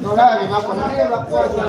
No la venga con la cosa.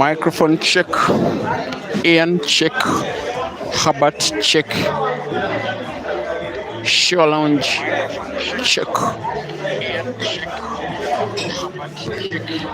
Microphone check. Ian check. Herbert check. Show lounge check. Ian check. Herbert check.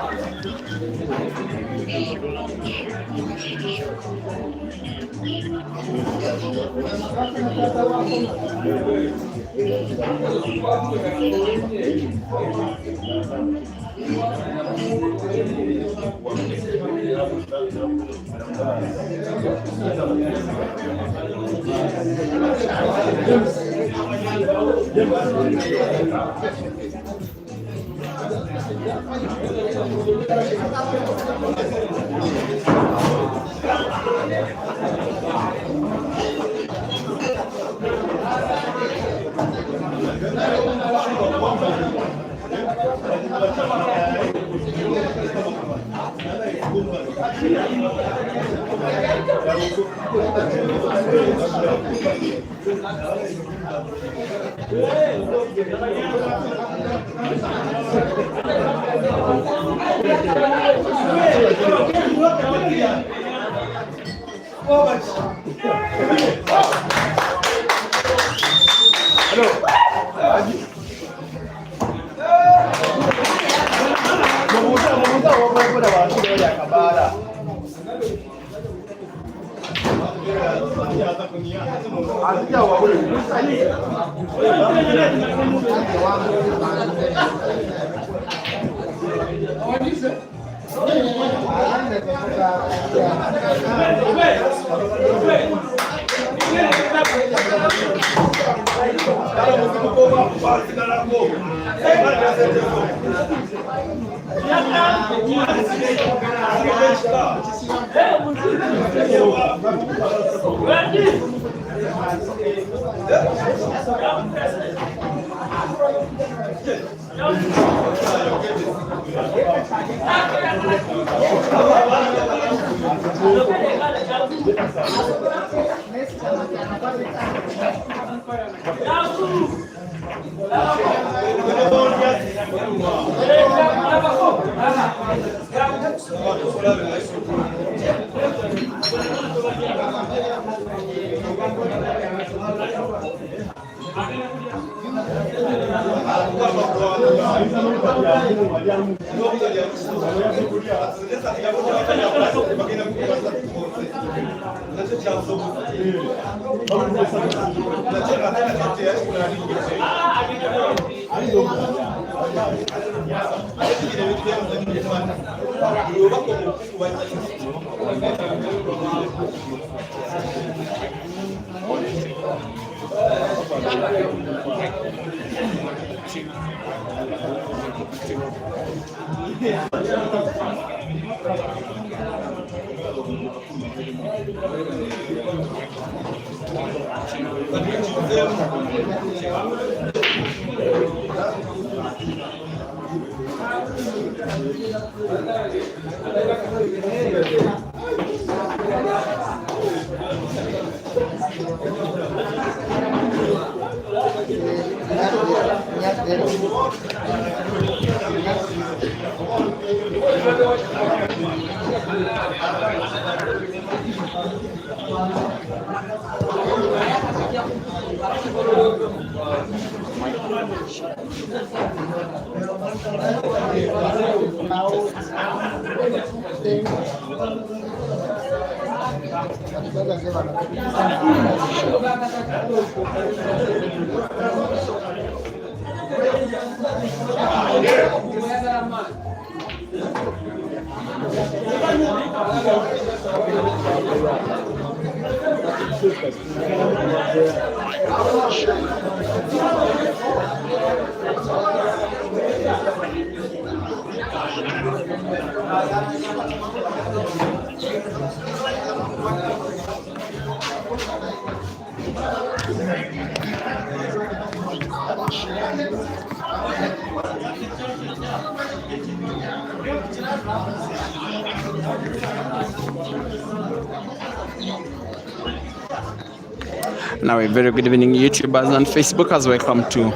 Now, a very good evening, YouTubers and Facebookers. Welcome to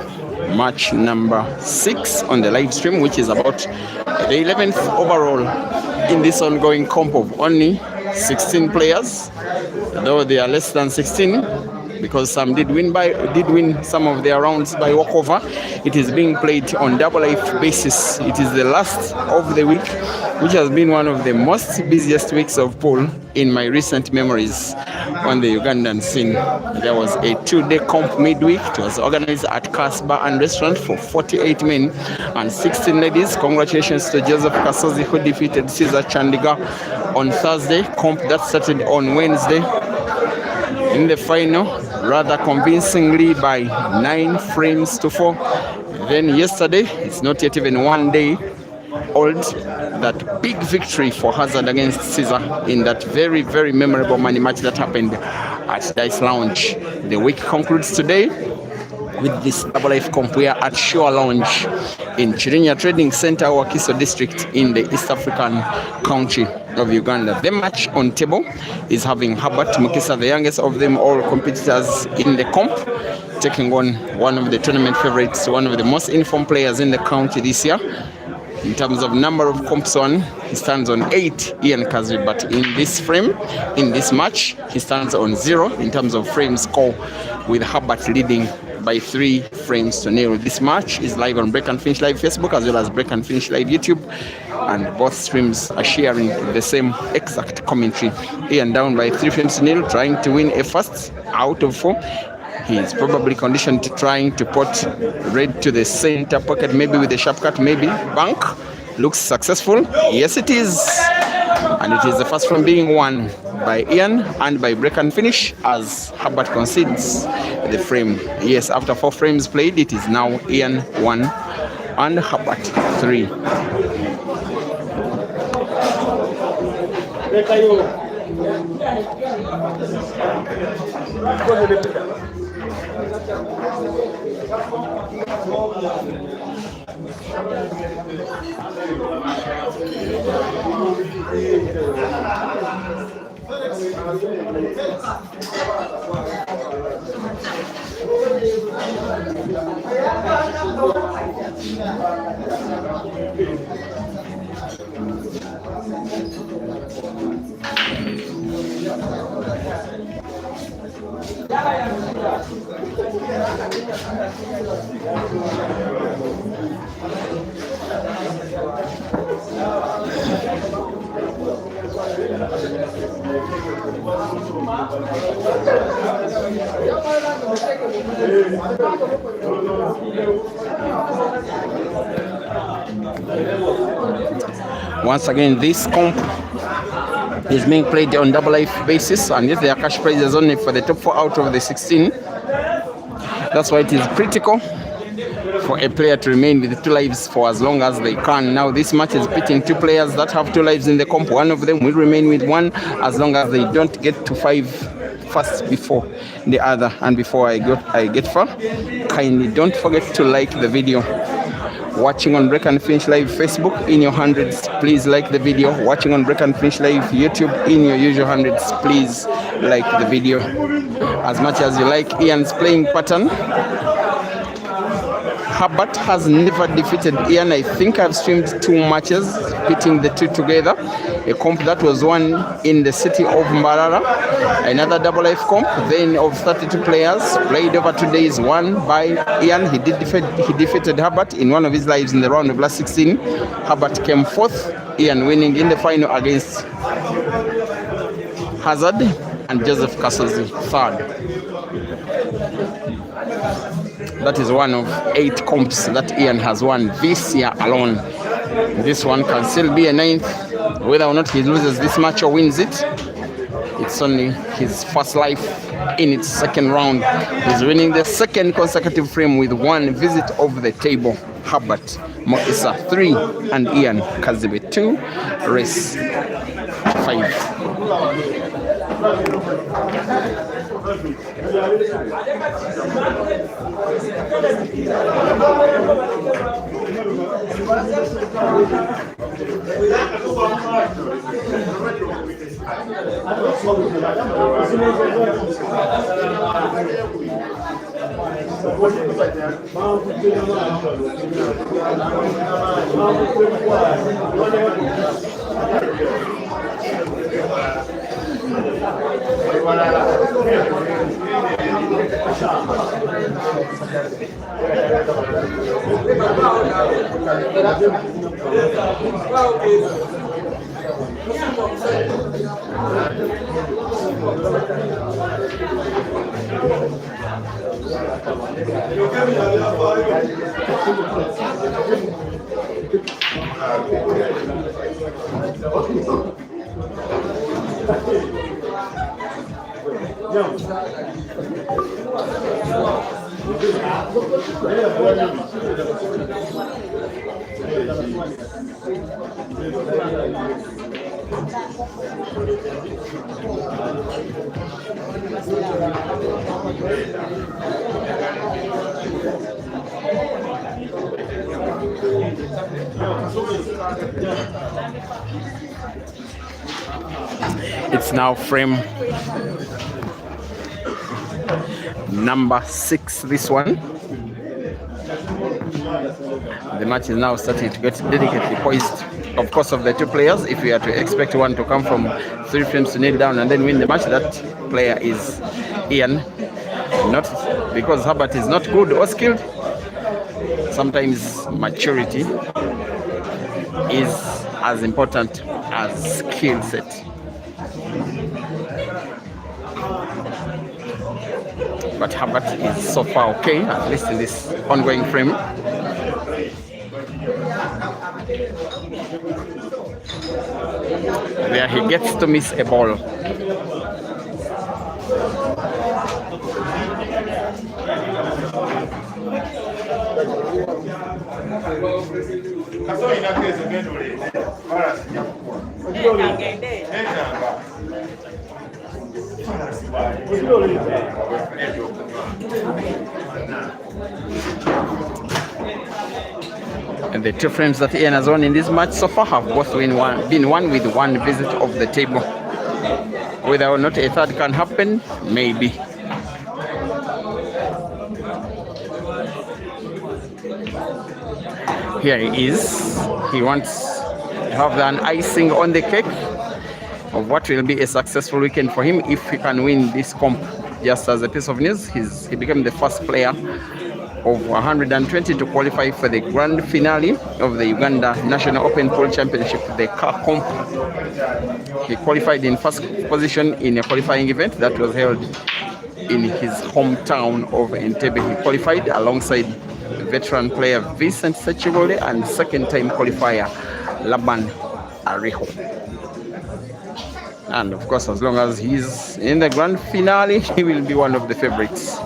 match number 6 on the live stream, which is about the 11th overall in this ongoing comp of only 16 players, though they are less than 16 because some did win some of their rounds by walkover. It is being played on double life basis. It is the last of the week, which has been one of the most busiest weeks of pool in my recent memories on the Ugandan scene. There was a 2-day comp midweek. It was organized at Cas Bar and Restaurant for 48 men and 16 ladies. Congratulations to Joseph Kasozi, who defeated Caesar Chandiga on Thursday. Comp that started on Wednesday in the final rather convincingly by 9 frames to 4. Then yesterday, it's not yet even 1 day old, that big victory for Hazard against Caesar in that very, very memorable money match that happened at Dice Lounge. The week concludes today with this double life comp. We are at Shore Lounge in Chirinya Trading Center, Wakiso district in the East African country of Uganda. The match on table is having Herbert Mukisa, the youngest of them all competitors in the comp, taking on one of the tournament favorites, one of the most informed players in the county this year. In terms of number of comps won, he stands on 8, Ian Kazri, but in this frame, in this match, he stands on 0 in terms of frame score, with Herbert leading by 3 frames to 0. This match is live on Break and Finish Live Facebook as well as Break and Finish Live YouTube, and both streams are sharing the same exact commentary. Ian down by 3 frames to 0, trying to win a first out of 4. He is probably conditioned to trying to put red to the center pocket, maybe with a sharp cut, maybe bank. Looks successful. Yes, it is. And it is the first frame being won by Ian and by Break and Finish as Herbert concedes the frame. Yes, after 4 frames played, it is now Ian 1 and Herbert 3. Once again, this comp is being played on double life basis, and yes, there are cash prizes only for the top 4 out of the 16. That's why it is critical for a player to remain with 2 lives for as long as they can. Now this match is pitting 2 players that have 2 lives in the comp. One of them will remain with 1 as long as they don't get to 5 first before the other. And before I get far, kindly don't forget to like the video. Watching on Break and Finish Live Facebook, in your hundreds, please like the video. Watching on Break and Finish Live YouTube, in your usual hundreds, please like the video as much as you like Ian's playing pattern. Herbert has never defeated Ian. I think I've streamed 2 matches pitting the 2 together. A comp that was won in the city of Mbarara, another double life comp then of 32 players, played over 2 days, won by Ian. He defeated Herbert in one of his lives in the round of last 16. Herbert came 4th, Ian winning in the final against Hazard and Joseph Castle's 3rd. That is one of 8 comps that Ian has won this year alone. This one can still be a 9th. Whether or not he loses this match or wins it, it's only his first life in its 2nd round. He's winning the 2nd consecutive frame with 1 visit of the table. Herbert Mokisa 3 and Ian Kazibe 2, race 5. It's now frame number 6, this one. The match is now starting to get delicately poised, of course, of the 2 players. If we are to expect one to come from 3 frames to kneel down and then win the match, that player is Ian. Not because Herbert is not good or skilled. Sometimes maturity is as important as skill set. But Herbert is so far okay, at least in this ongoing frame. There he gets to miss a ball. And the two frames that Ian has won in this match so far have both been won with one visit of the table. Whether or not a third can happen, maybe. Here he is. He wants to have an icing on the cake of what will be a successful weekend for him if he can win this comp. Just as a piece of news, he became the first player of 120 to qualify for the grand finale of the Uganda National Open Pool Championship, the car comp. He qualified in first position in a qualifying event that was held in his hometown of Entebbe. He qualified alongside veteran player Vincent Sechigole and second-time qualifier Laban Ariho. And of course, as long as he's in the grand finale, he will be one of the favorites.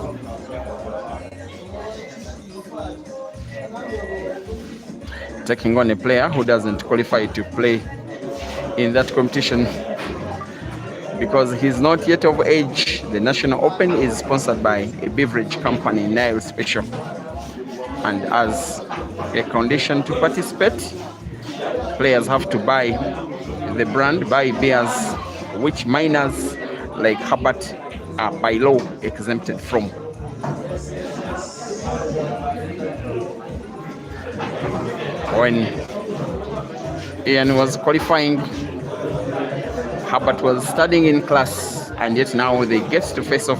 Taking on a player who doesn't qualify to play in that competition because he's not yet of age. The National Open is sponsored by a beverage company, Nile Special. And as a condition to participate, players have to buy beers which minors like Herbert are by law exempted from. When Ian was qualifying, Herbert was studying in class, and yet now they get to face off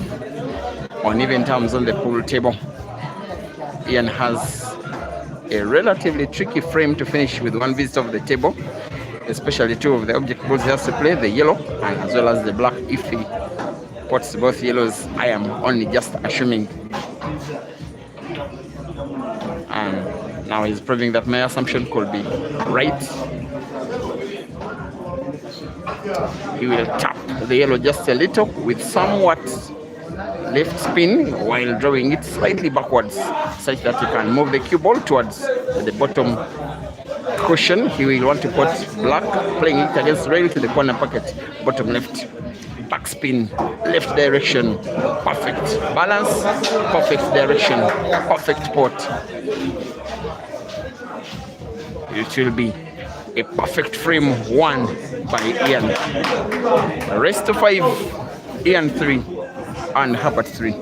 on even terms on the pool table. Ian has a relatively tricky frame to finish with one visit of the table, especially two of the object balls he has to play, the yellow and as well as the black. If he pots both yellows, I am only just assuming. And now he's proving that my assumption could be right. He will tap the yellow just a little with somewhat left spin while drawing it slightly backwards such that he can move the cue ball towards the bottom cushion. He will want to put black, playing it against rail to the corner pocket, bottom left. Backspin, left direction, perfect balance, perfect direction, perfect pot. It will be a perfect frame won by Ian. Rest of 5, Ian 3, and Herbert 3.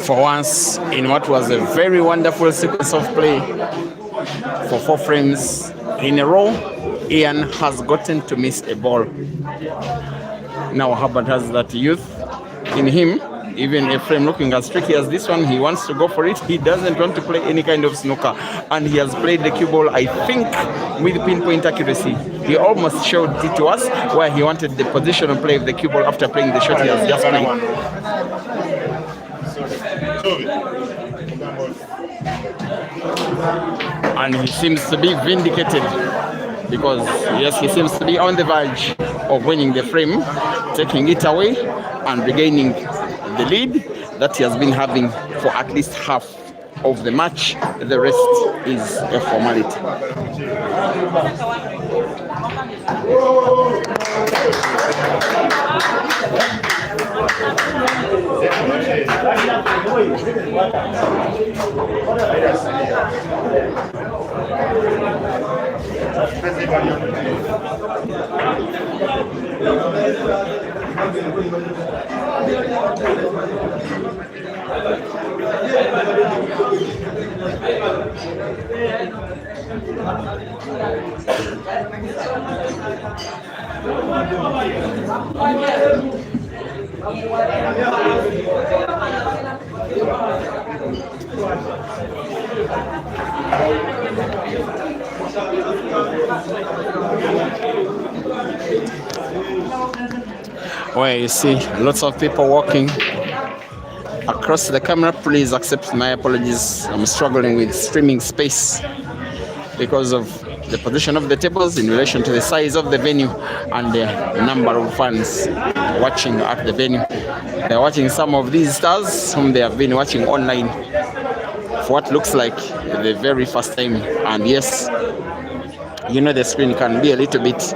For once, in what was a very wonderful sequence of play, for 4 frames in a row, Ian has gotten to miss a ball. Now Herbert has that youth in him. Even a frame looking as tricky as this one, he wants to go for it. He doesn't want to play any kind of snooker, and he has played the cue ball, I think, with pinpoint accuracy. He almost showed it to us where he wanted the positional play of the cue ball after playing the shot he has just played. And he seems to be vindicated, because yes, he seems to be on the verge of winning the frame, taking it away and regaining the lead that he has been having for at least half of the match. The rest is a formality. Where you see lots of people walking across the camera. Please accept my apologies. I'm struggling with streaming space because of the position of the tables in relation to the size of the venue and the number of fans watching at the venue. They're watching some of these stars whom they have been watching online for what looks like the very first time. And yes, you know, the screen can be a little bit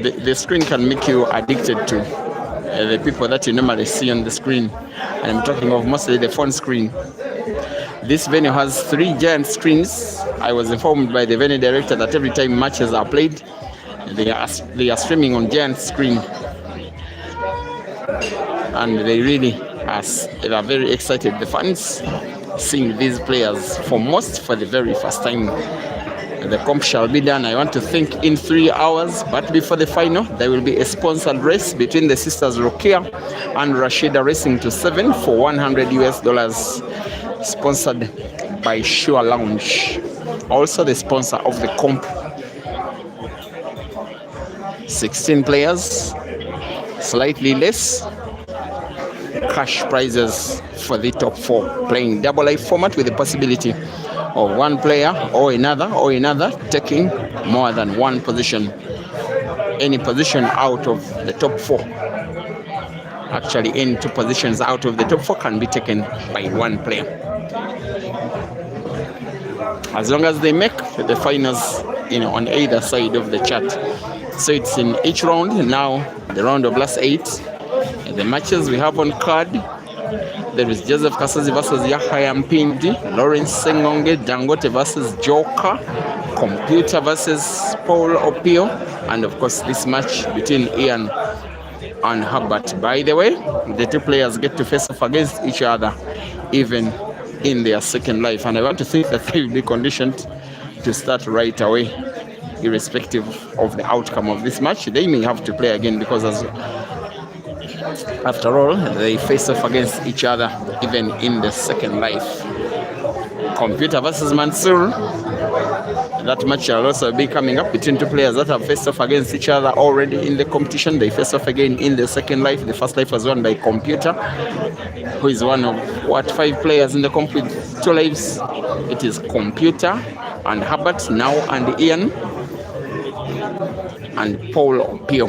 the screen can make you addicted to the people that you normally see on the screen, and I'm talking of mostly the phone screen. This venue has 3 giant screens. I was informed by the venue director that every time matches are played, they are streaming on giant screen, and they are very excited, the fans, seeing these players for the very first time. The comp shall be done, I want to think, in 3 hours, but before the final there will be a sponsored race between the sisters Rokia and Rashida Racing to 7 for $100, sponsored by Sure Lounge, also the sponsor of the comp. 16 players, slightly less cash prizes for the top 4, playing double life format with the possibility of one player or another taking more than one position. Any position out of the top 4, actually any 2 positions out of the top 4 can be taken by one player, as long as they make the finals, on either side of the chart. So it's in each round now, the round of last 8. The matches we have on card: there is Joseph Kasazi versus Yahya Mpindi, Lawrence Sengonge Dangote versus Joker, Computer versus Paul Opio, and of course this match between Ian and Herbert. By the way, the 2 players get to face off against each other even in their second life, and I want to think that they will be conditioned to start right away, irrespective of the outcome of this match. They may have to play again, because after all, they face off against each other even in the second life. Computer versus Mansour, That match shall also be coming up between two players that have faced off against each other already in the competition. They face off again in the second life. The first life was won by Computer, who is one of 5 players in the comp with 2 lives. It is Computer and Herbert now, and Ian and Paul Pio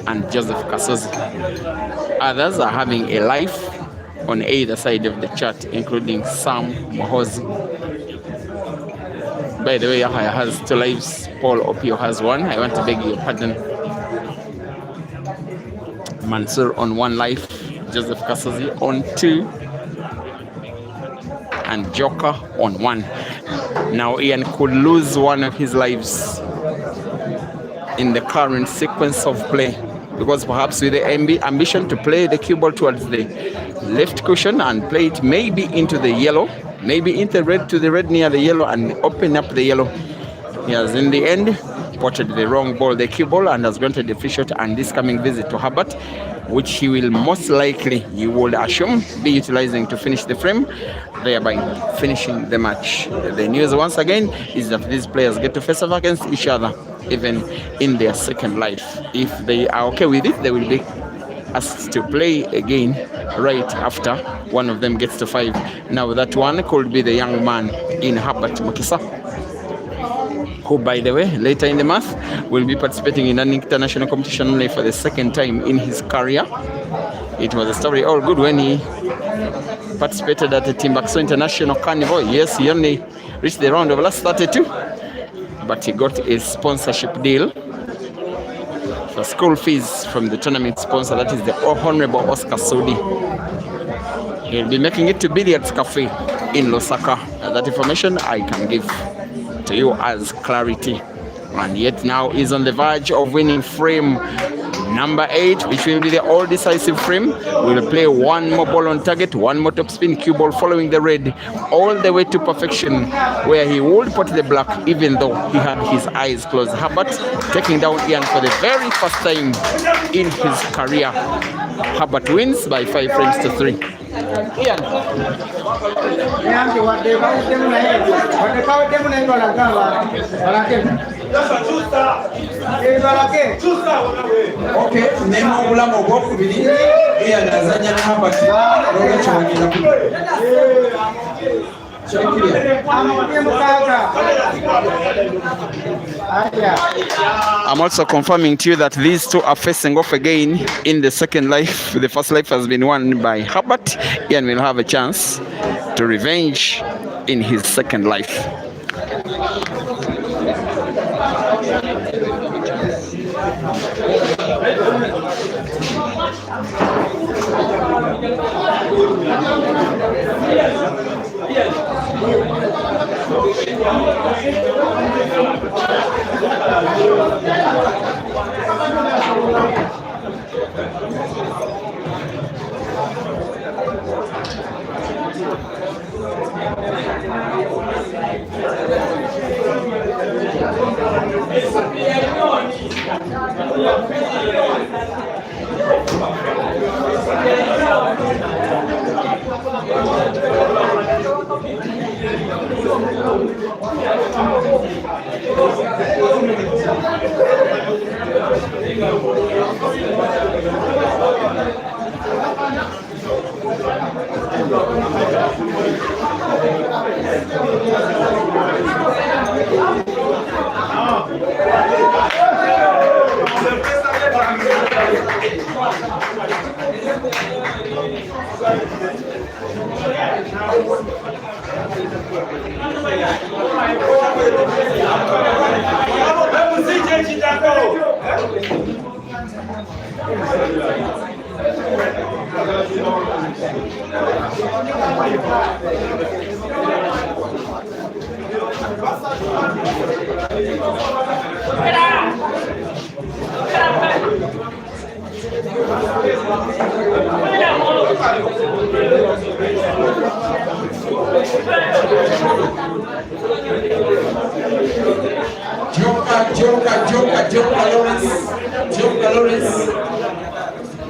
and Joseph Kasozi. Others are having a life on either side of the chart, including Sam Mohozi. By the way, Yahya has 2 lives, Paul Opio has 1. I want to beg your pardon. Mansour on 1 life, Joseph Kasozi on 2, and Joker on 1. Now Ian could lose 1 of his lives in the current sequence of play, because perhaps with the ambition to play the cue ball towards the left cushion and play it maybe into the yellow, maybe into red, to the red near the yellow, and open up the yellow. He has in the end spotted the wrong ball, the cue ball, and has granted a free shot and this coming visit to Herbert, which he will most likely, you would assume, be utilizing to finish the frame, thereby finishing the match. The news once again is that these players get to face off against each other even in their second life. If they are okay with it, they will be asked to play again right after one of them gets to 5. Now that one could be the young man in Herbert Mukisa, who, by the way, later in the month will be participating in an international competition only for the 2nd time in his career. It was a story all good when he participated at the Timbuktu International Carnival. Yes, he only reached the round of last 32, but he got a sponsorship deal for school fees from the tournament sponsor, that is the Honorable Oscar Sodi. He'll be making it to Billiards Cafe in Lusaka. That information I can give to you as clarity. And yet now is on the verge of winning frame number 8, which will be the all decisive frame. We'll play 1 more ball on target, 1 more top spin cue ball following the red all the way to perfection, where he would put the black even though he had his eyes closed. Herbert taking down Ian for the very first time in his career. Herbert wins by 5 frames to 3. Ian. Okay, nemo obulamu obwokubiri Ian azanya na Herbert I'm also confirming to you that these two are facing off again in the second life. The first life has been won by Herbert. Ian will have a chance to revenge in his second life.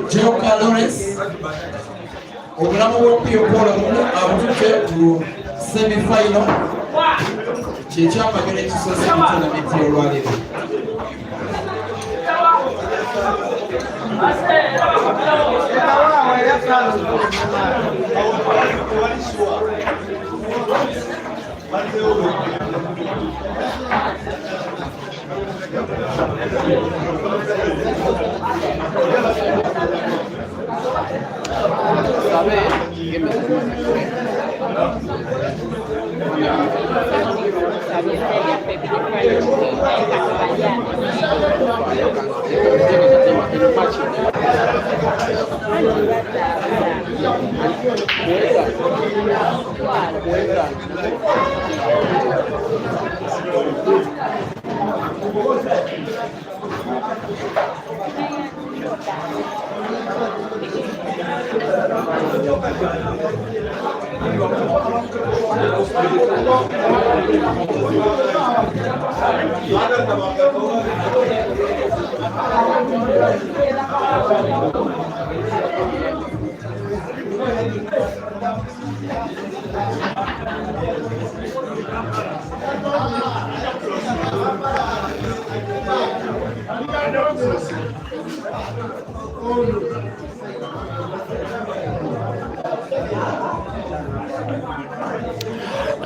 Joker Lawrence. Obulamu bw'okuyopoola muno abutudde ku semi-final. Ky'ekyamagero ekisoose mu tournament y'olwaleero.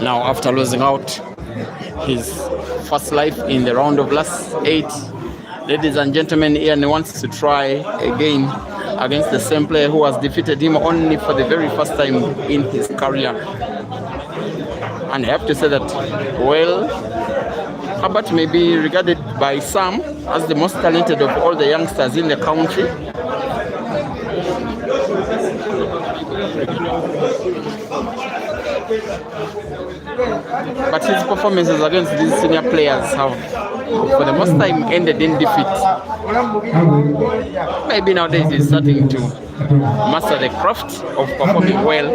Now, after losing out his first life in the round of last 8, ladies and gentlemen, Ian wants to try again against the same player who has defeated him only for the very first time in his career. And I have to say that, well, Herbert may be regarded by some as the most talented of all the youngsters in the country. But his performances against these senior players have, for the most time, ended in defeat. Maybe nowadays he's starting to master the craft of performing well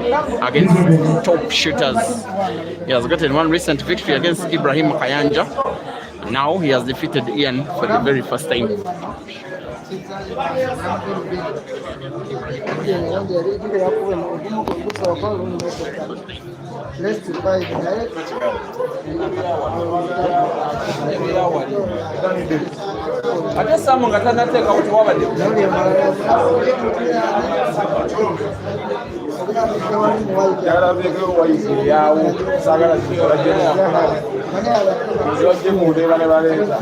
against top shooters. He has gotten one recent victory against Ibrahim Kayanja. Now he has defeated Ian for the very first time. Ate Samu nga tannateeka kuti wabadde yawo saagala zojje mundeeba ne baleeta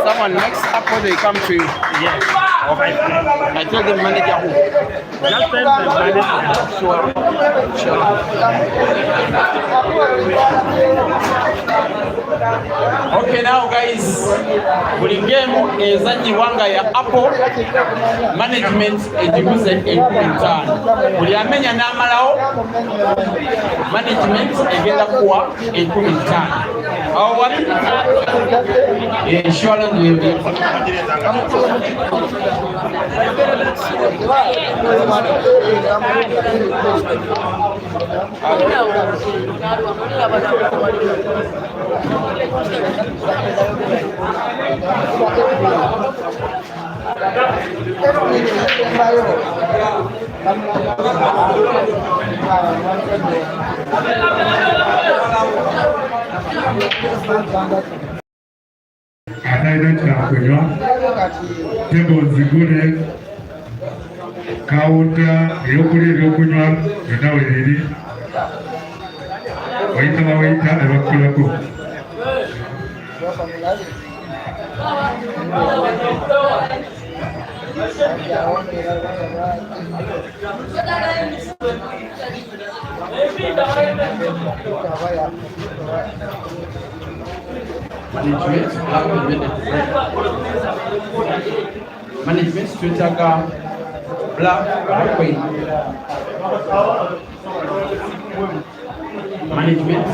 Someone next up when they come to you. Yes. I tell the manager who. Just tell the manager. Sure. Okay, now guys, buli game ezannyibwanga ya Apple management egibuze 15. Buli amenya n'amalawo management egenda kuwa 15. Awo wali insurance will Ataira kyakunywa tego nzigule kawuta eyokulya ebyokunywa byonna weeri wayita bawayita abakulako Management twetaaga black queen. Management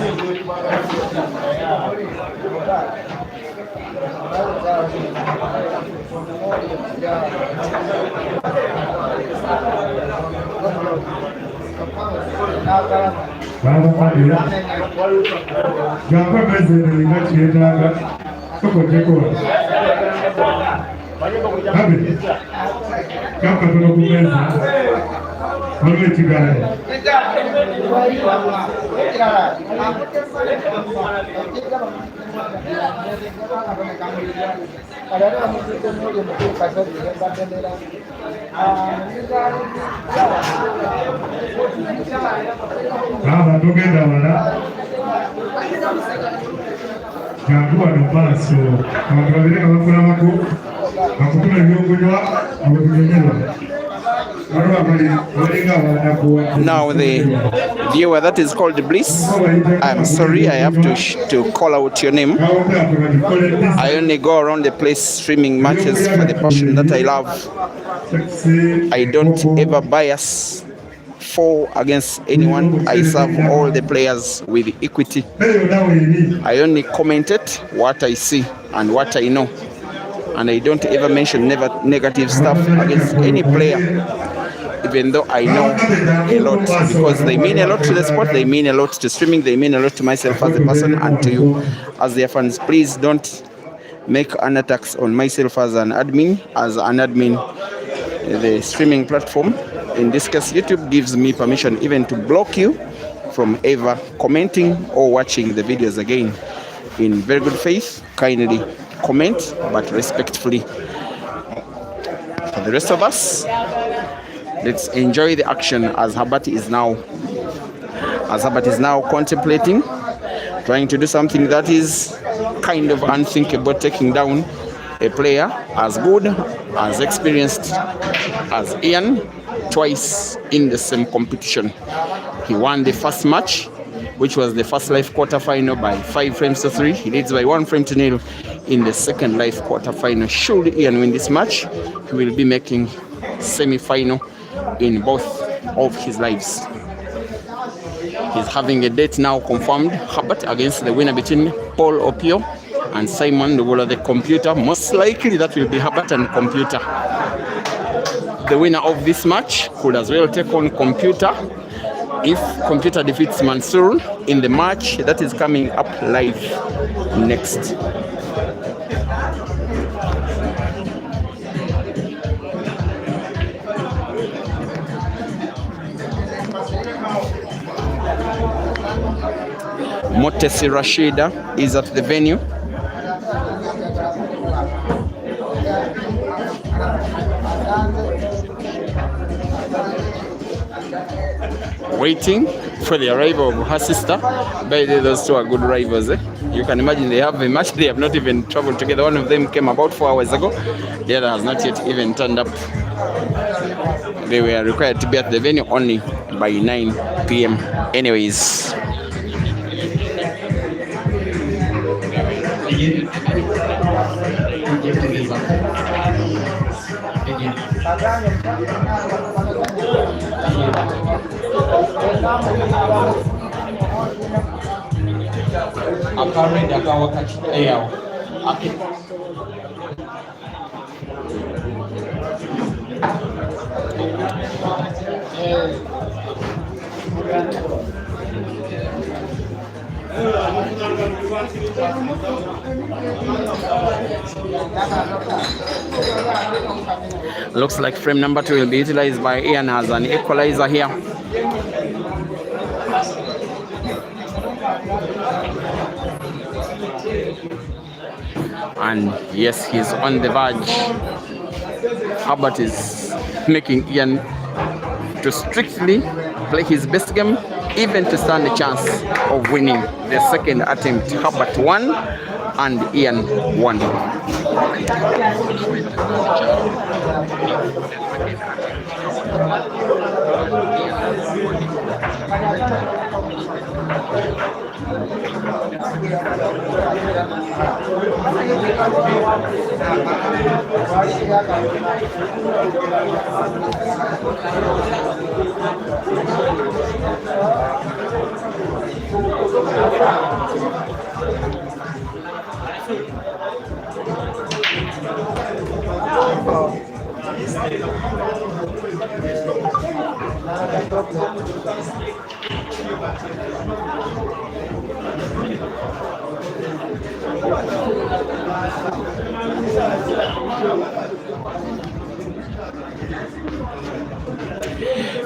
tugenda wala jangu wano maaso abantu babiri nga bakulamako bakutuma ebyokunywa abakunyonyerwa. Now the viewer that is called Bliss, I'm sorry, I have to call out your name. I only go around the place streaming matches for the passion that I love. I don't ever bias for against anyone. I serve all the players with equity. I only commented what I see and what I know, and I don't ever mention negative stuff against any player, even though I know a lot, because they mean a lot to the sport, they mean a lot to streaming, they mean a lot to myself as a person and to you as their fans. Please don't make an attacks on myself as an admin. The streaming platform, in this case YouTube, gives me permission even to block you from ever commenting or watching the videos again. In very good faith, kindly comment, but respectfully. For the rest of us, let's enjoy the action as Herbert is now contemplating, trying to do something that is kind of unthinkable, taking down a player as good, as experienced as Ian twice in the same competition. He won the first match, which was the first live quarter-final, by 5 frames to 3. He leads by 1 frame to 0 in the second live quarter-final. Should Ian win this match, he will be making semi-final in both of his lives. He's having a date now confirmed, Herbert against the winner between Paul Opio and Simon, the winner of the computer. Most likely that will be Herbert and computer. The winner of this match could as well take on computer if computer defeats Mansour in the match that is coming up live next. Motesi Rashida is at the venue. Waiting for the arrival of her sister. By the way, those two are good rivals. You can imagine they have a match. They have not even traveled together. One of them came about 4 hours ago. The other has not yet even turned up. They were required to be at the venue only by 9 p.m. Anyways. Looks like frame number 2 will be utilized by Ian as an equalizer here. And yes, he's on the verge. Herbert is making Ian to strictly play his best game, even to stand a chance of winning the second attempt. Herbert 1 and Ian 1.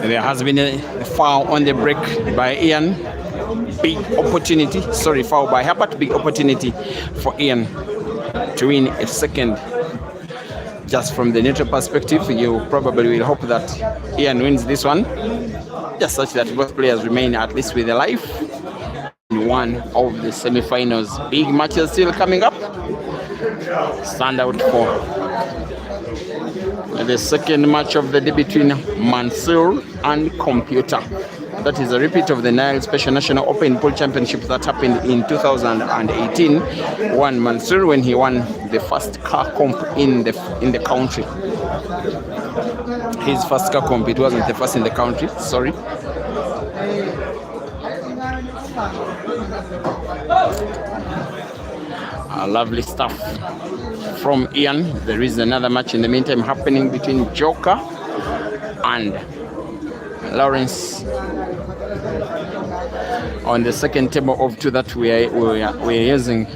There has been a foul on the break by Ian. Big opportunity. Sorry, foul by Herbert. Big opportunity for Ian to win a second. Just from the neutral perspective, you probably will hope that Ian wins this one, just such that both players remain at least with a life in one of the semi-finals. Big matches still coming up. Stand out for the second match of the day between Mansour and Computer. That is a repeat of the Nile Special National Open Pool Championship that happened in 2018. Won Mansour when he won the first car comp in the country. His first car comp, it wasn't the first in the country, sorry. Lovely stuff from Ian. There is another match in the meantime happening between Joker and Lawrence on the second table of two that we are using.